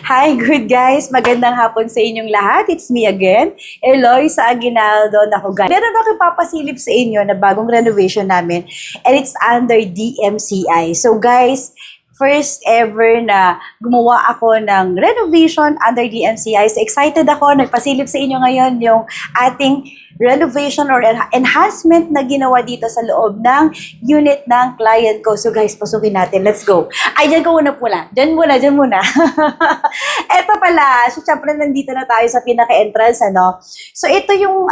Hi, good guys. Magandang hapon sa inyong lahat. It's me again, Eloy sa Aguinaldo na guys. Meron ako papasilip sa inyo na bagong renovation namin and it's under DMCI. So guys, first ever na gumawa ako ng renovation under DMCI. So excited ako. Nagpasilip sa inyo ngayon yung ating renovation or enhancement na ginawa dito sa loob ng unit ng client ko. So guys, pasukin natin. Let's go. Ay, dyan ko muna pula. Dyan muna. Eto pala. So, syempre, nandito na tayo sa pinaka-entrance, ano. So, ito yung,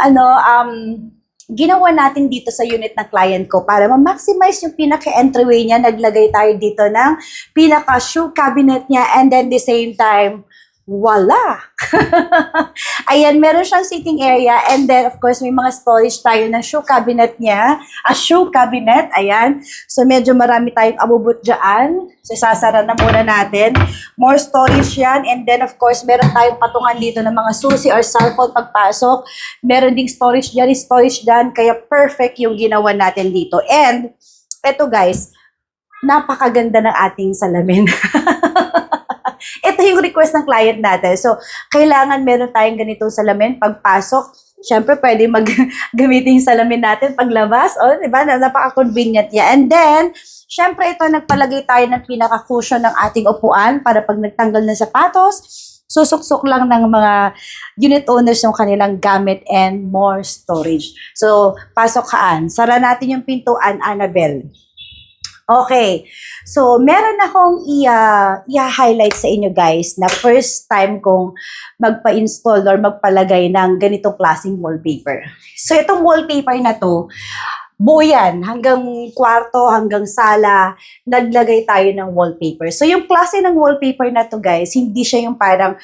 ginawa natin dito sa unit ng client ko para ma-maximize yung pinaka-entryway niya. Naglagay tayo dito ng pinaka-shoe cabinet niya and then the same time, voila! Ayan, meron siyang sitting area and then of course may mga storage tayo ng shoe cabinet niya. Shoe cabinet, ayan. So medyo marami tayong abubot dyan. So sasara na muna natin. More storage yan and then of course meron tayong patungan dito ng mga susi or cellphone pagpasok. Meron ding storage dyan. Kaya perfect yung ginawa natin dito. And eto guys, napakaganda ng ating salamin. Ito yung request ng client natin. So, kailangan meron tayong ganitong salamin pagpasok. Siyempre, pwede gamitin yung salamin natin paglabas. O, diba? Napaka-convenient niya. And then, siyempre, ito, nagpalagay tayo ng pinaka-cushion ng ating upuan para pag nagtanggal ng sapatos, susuksok lang ng mga unit owners yung kanilang gamit and more storage. So, pasok kaan. Sara natin yung pintuan, Annabelle. Okay. So, meron akong i-highlight sa inyo guys na first time kong magpa-install or magpalagay ng ganitong klaseng wallpaper. So, itong wallpaper na to, buo yan. Hanggang kwarto, hanggang sala, naglagay tayo ng wallpaper. So, yung klase ng wallpaper na to guys, hindi siya yung parang,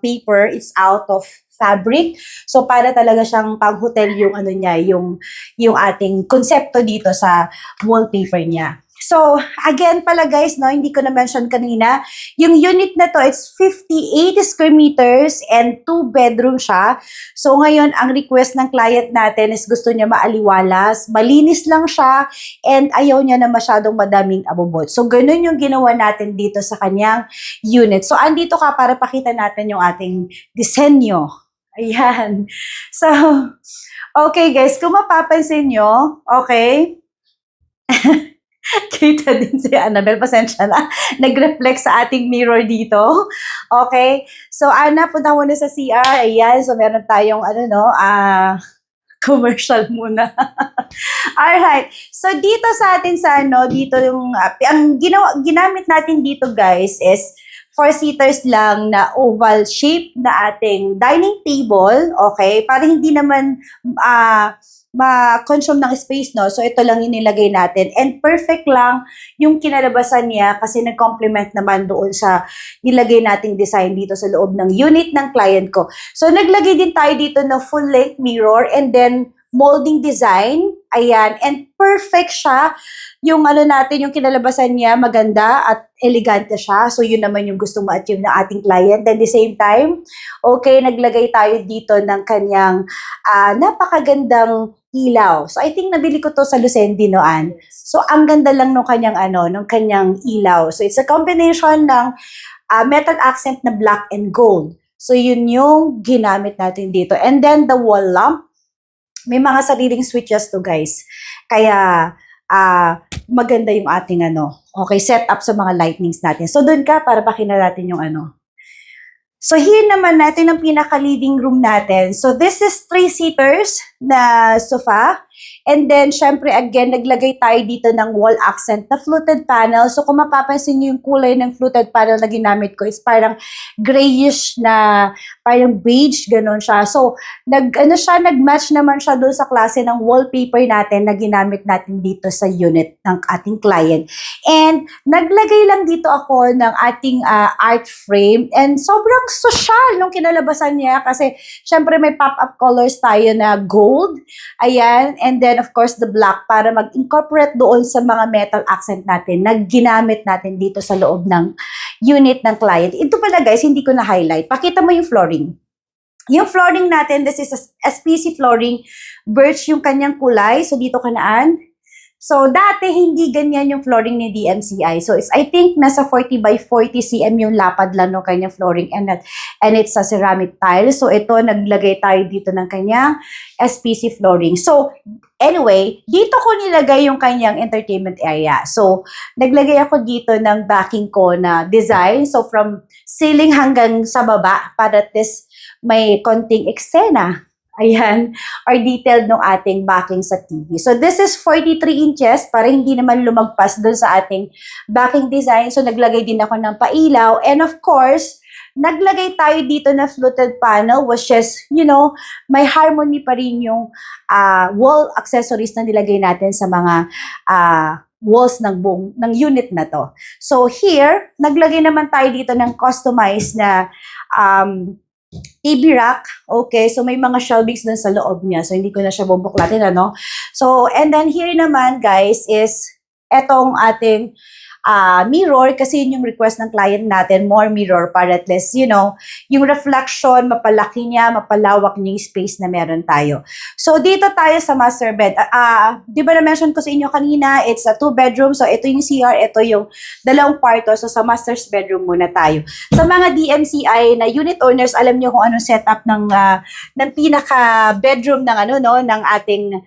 paper, it's out of fabric. So, para talaga siyang pang-hotel yung yung ating konsepto dito sa wallpaper niya. So, again pala guys, no, hindi ko na-mention kanina, yung unit na to, it's 58 square meters and 2 bedroom siya. So, ngayon, ang request ng client natin is gusto niya maaliwalas, malinis lang siya, and ayaw niya na masyadong madaming abubot. So, ganun yung ginawa natin dito sa kanyang unit. So, andito ka para pakita natin yung ating disenyo. Ayan. So, okay guys, kung mapapansin nyo, okay, kita din si Annabelle, pasensya na. Nag-reflect sa ating mirror dito. Okay. So, Anna, punta muna sa CR. Ayan. So, meron tayong, commercial muna. Alright. So, dito sa atin dito yung, ang ginamit natin dito, guys, is 4-seaters lang na oval shape na ating dining table. Okay. Para hindi naman, ma-consume ng space, no? So, ito lang yung nilagay natin. And perfect lang yung kinalabasan niya kasi nag-complement naman doon sa nilagay nating design dito sa loob ng unit ng client ko. So, naglagay din tayo dito ng full-length mirror and then molding design. Ayan. And perfect siya. Yung natin, yung kinalabasan niya, maganda at elegante siya. So, yun naman yung gusto ma-achieve ng ating client. At the same time, okay, naglagay tayo dito ng kanyang napakagandang ilaw. So, I think nabili ko to sa Lucendi noan. So, ang ganda lang nung kanyang nung kanyang ilaw. So, it's a combination ng metal accent na black and gold. So, yun yung ginamit natin dito. And then, the wall lamp, may mga sariling switches to guys. Kaya, maganda yung ating okay, set up sa mga lightnings natin. So, doon ka para pakina natin yung So, here naman natin ang pinaka-living room natin. So, this is 3-seaters na sofa. And then, syempre, again, naglagay tayo dito ng wall accent na fluted panel. So, kung mapapansin niyo yung kulay ng fluted panel na ginamit ko is parang grayish na, parang beige, ganun siya. So, nag-match naman siya doon sa klase ng wallpaper natin na ginamit natin dito sa unit ng ating client. And, naglagay lang dito ako ng ating art frame. And, sobrang social nung kinalabasan niya kasi, syempre, may pop-up colors tayo na gold. Ayan. And then, of course, the black para mag-incorporate doon sa mga metal accent natin na ginamit natin dito sa loob ng unit ng client. Ito pala guys, hindi ko na-highlight. Pakita mo yung flooring. Yung flooring natin, this is SPC flooring. Birch yung kanyang kulay. So, dito kanaan. So, dati hindi ganyan yung flooring ni DMCI. So, I think nasa 40 by 40 cm yung lapad lang ng kanyang flooring and it's a ceramic tile. So, ito, naglagay tayo dito ng kanyang SPC flooring. So, anyway, dito ko nilagay yung kanyang entertainment area. So, naglagay ako dito ng backing ko na design. So, from ceiling hanggang sa baba para at least may konting eksena. Ayan, or detailed ng ating backing sa TV. So, this is 43 inches para hindi naman lumagpas dun sa ating backing design. So, naglagay din ako ng pailaw. And of course, naglagay tayo dito na fluted panel, which is, may harmony pa rin yung wall accessories na nilagay natin sa mga walls ng unit na to. So, here, naglagay naman tayo dito ng customized na TV rack, okay, so may mga shelvings dun sa loob niya, so hindi ko na siya bubuklatin, ano. So, and then here naman, guys, is etong ating mirror, kasi yun yung request ng client natin, more mirror para at least, yung reflection, mapalaki niya, mapalawak niya yung space na meron tayo. So, dito tayo sa master bed. Di ba na-mention ko sa inyo kanina, it's a 2-bedroom, so ito yung CR, ito yung dalawang kwarto, so sa master's bedroom muna tayo. Sa mga DMCI na unit owners, alam niyo kung anong setup ng pinaka-bedroom ng ating,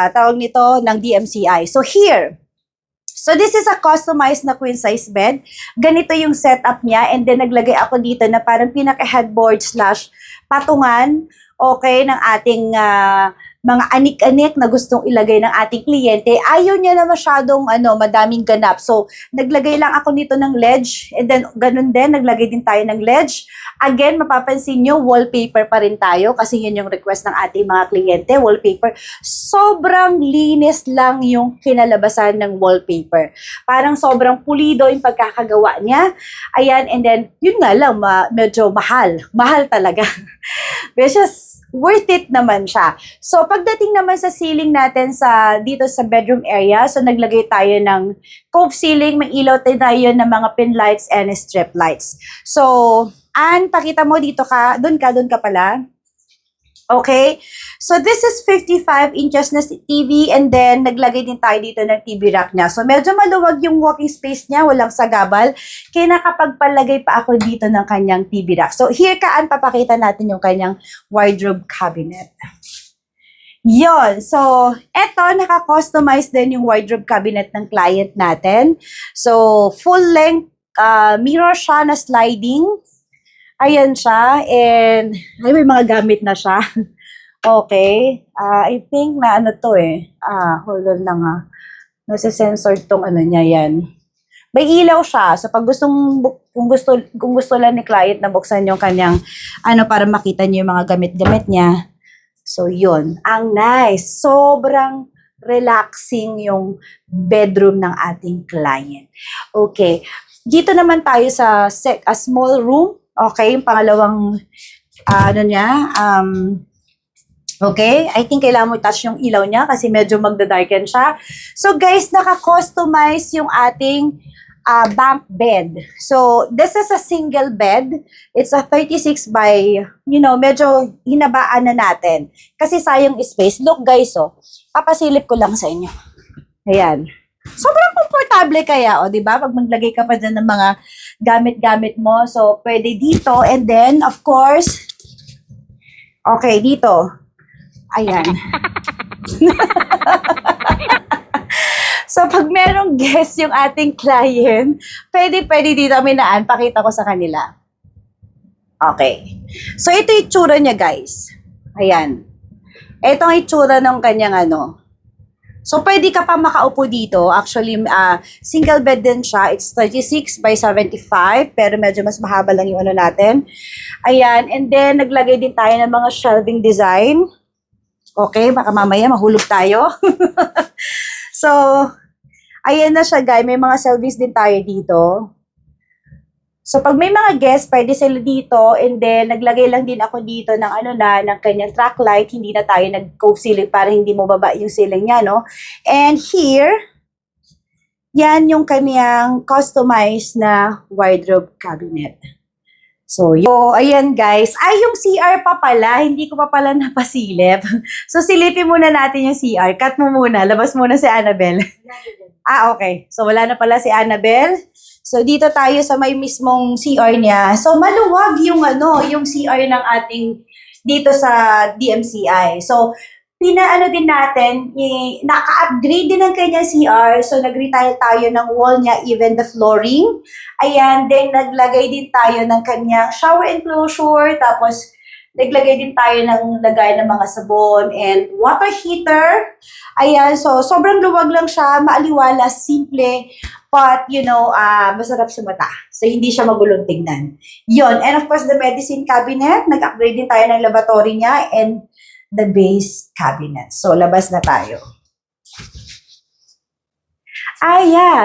tawag nito, ng DMCI. So, here, so, this is a customized na queen size bed. Ganito yung setup niya. And then, naglagay ako dito na parang pinaka-headboard / patungan, okay, ng ating mga anik-anik na gustong ilagay ng ating kliyente. Ayaw niya na masyadong madaming ganap. So, naglagay lang ako nito ng ledge. And then, ganun din, naglagay din tayo ng ledge. Again, mapapansin nyo, wallpaper pa rin tayo kasi yun yung request ng ating mga kliyente, wallpaper. Sobrang linis lang yung kinalabasan ng wallpaper. Parang sobrang pulido yung pagkakagawa niya. Ayan, and then, yun nga lang, medyo mahal. Mahal talaga. Which is, worth it naman siya. So, pagdating naman sa ceiling natin dito sa bedroom area, so naglagay tayo ng cove ceiling, may ilaw tayo ng mga pin lights and strip lights. So, Ann, pakita mo dito ka, doon ka pala. Okay? So, this is 55 inches na TV and then naglagay din tayo dito ng TV rack niya. So, medyo maluwag yung walking space niya, walang sagabal. Kaya nakapagpalagay pa ako dito ng kanyang TV rack. So, here Ann, papakita natin yung kanyang wardrobe cabinet. Yon. So, eto, naka-customize din yung wardrobe cabinet ng client natin. So, full-length mirror siya na sliding. Ayan siya, and may mga gamit na siya. Okay. I think na to hold on lang Nasa-sensor tong niya yan. May ilaw siya. So, pag kung gusto lang ni client na buksan yung kanyang, para makita niyo yung mga gamit-gamit niya. So, yun. Ang nice. Sobrang relaxing yung bedroom ng ating client. Okay. Dito naman tayo sa a small room. Okay, yung pangalawang, okay, I think kailangan mo touch yung ilaw niya kasi medyo magda-darken siya. So guys, naka-customize yung ating bunk bed. So, this is a single bed. It's a 36 by, medyo hinabaan na natin. Kasi sayang space. Look guys, papasilip ko lang sa inyo. Ayan. Sobrang komportable kaya, di ba? Pag maglagay ka pa dyan ng mga gamit-gamit mo. So, pwede dito. And then, of course, okay, dito. Ayan. So, pag merong guest yung ating client, pwede dito aminaan. Pakita ko sa kanila. Okay. So, ito yung itsura niya, guys. Ayan. Ito ang itsura ng kanyang So, pwede ka pa makaupo dito. Actually, single bed din siya. It's 36 by 75, pero medyo mas mahaba lang yung natin. Ayan. And then, naglagay din tayo ng mga shelving design. Okay, baka mamaya mahulog tayo. So, ayan na siya, guys. May mga shelvings din tayo dito. So, pag may mga guests, pwede sila dito, and then, naglagay lang din ako dito ng ng kanyang track light, hindi na tayo nag-cove ceiling para hindi mo baba yung ceiling niya, no? And here, yan yung kanyang customized na wardrobe cabinet. So, ayan guys. Ay, yung CR pa pala, hindi ko pa pala napasilip. So, silipin muna natin yung CR. Cut mo muna. Labas muna si Annabel. Okay. So, wala na pala si Annabel. So, dito tayo sa may mismong CR niya. So, maluwag yung yung CR ng ating dito sa DMCI. So, pinaano din natin, naka-upgrade din ang kanyang CR. So, nag-retile tayo ng wall niya, even the flooring. Ayan, then naglagay din tayo ng kanyang shower enclosure. Tapos, naglagay din tayo ng lagay ng mga sabon and water heater. Ayan, so sobrang luwag lang siya, maaliwalas, simple, but masarap sa mata. So, hindi siya magulong tingnan. Yon, and of course, the medicine cabinet, nag-upgrade din tayo ng lavatory niya and the base cabinet. So, labas na tayo.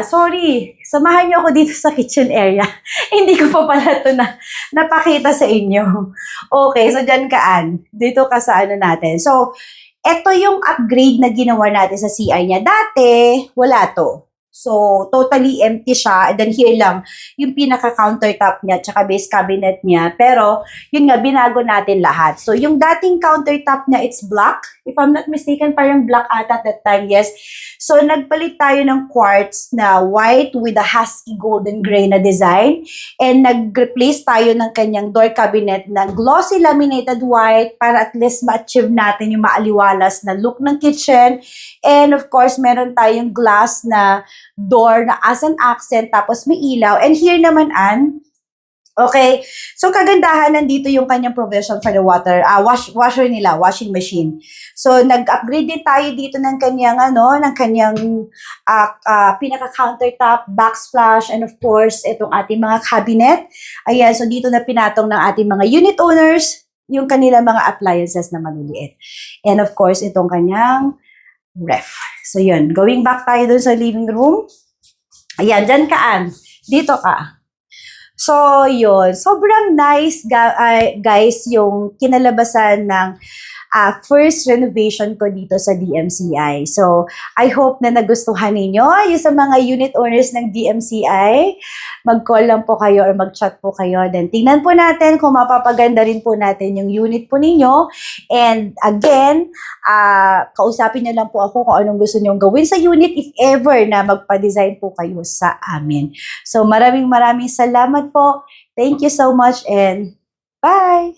Sorry. Samahan niyo ako dito sa kitchen area. Hindi ko pa pala ito napakita sa inyo. Okay, so dyan kaan. Dito ka sa natin. So, ito yung upgrade na ginawa natin sa CI niya. Dati, wala to. So, totally empty siya. And then here lang, yung pinaka-countertop niya, tsaka base cabinet niya. Pero, yun nga, binago natin lahat. So, yung dating countertop niya, it's black. If I'm not mistaken, parang black ata at that time, yes. So, nagpalit tayo ng quartz na white with a husky golden gray na design. And nag-replace tayo ng kanyang door cabinet ng glossy laminated white para at least ma-achieve natin yung maaliwalas na look ng kitchen. And of course, meron tayong glass na door na as an accent, tapos may ilaw. And here naman, okay, so kagandahan, nandito yung kanyang provision for the water, washer nila, washing machine. So, nag-upgrade din tayo dito ng kanyang, pinaka-countertop, backsplash, and of course, itong ating mga cabinet. Ayan, so dito na pinatong ng ating mga unit owners, yung kanilang mga appliances na maliliit. And of course, itong kanyang ref. So, yun. Going back tayo dun sa living room. Ayan, dyan kaan. Dito ka. So, yun. Sobrang nice, guys, yung kinalabasan ng first renovation ko dito sa DMCI. So, I hope na nagustuhan ninyo. Yung sa mga unit owners ng DMCI, mag-call lang po kayo or mag-chat po kayo. Then, tingnan po natin kung mapapaganda rin po natin yung unit po ninyo. And again, kausapin niyo lang po ako kung anong gusto niyong gawin sa unit if ever na magpa-design po kayo sa amin. So, maraming salamat po. Thank you so much and bye!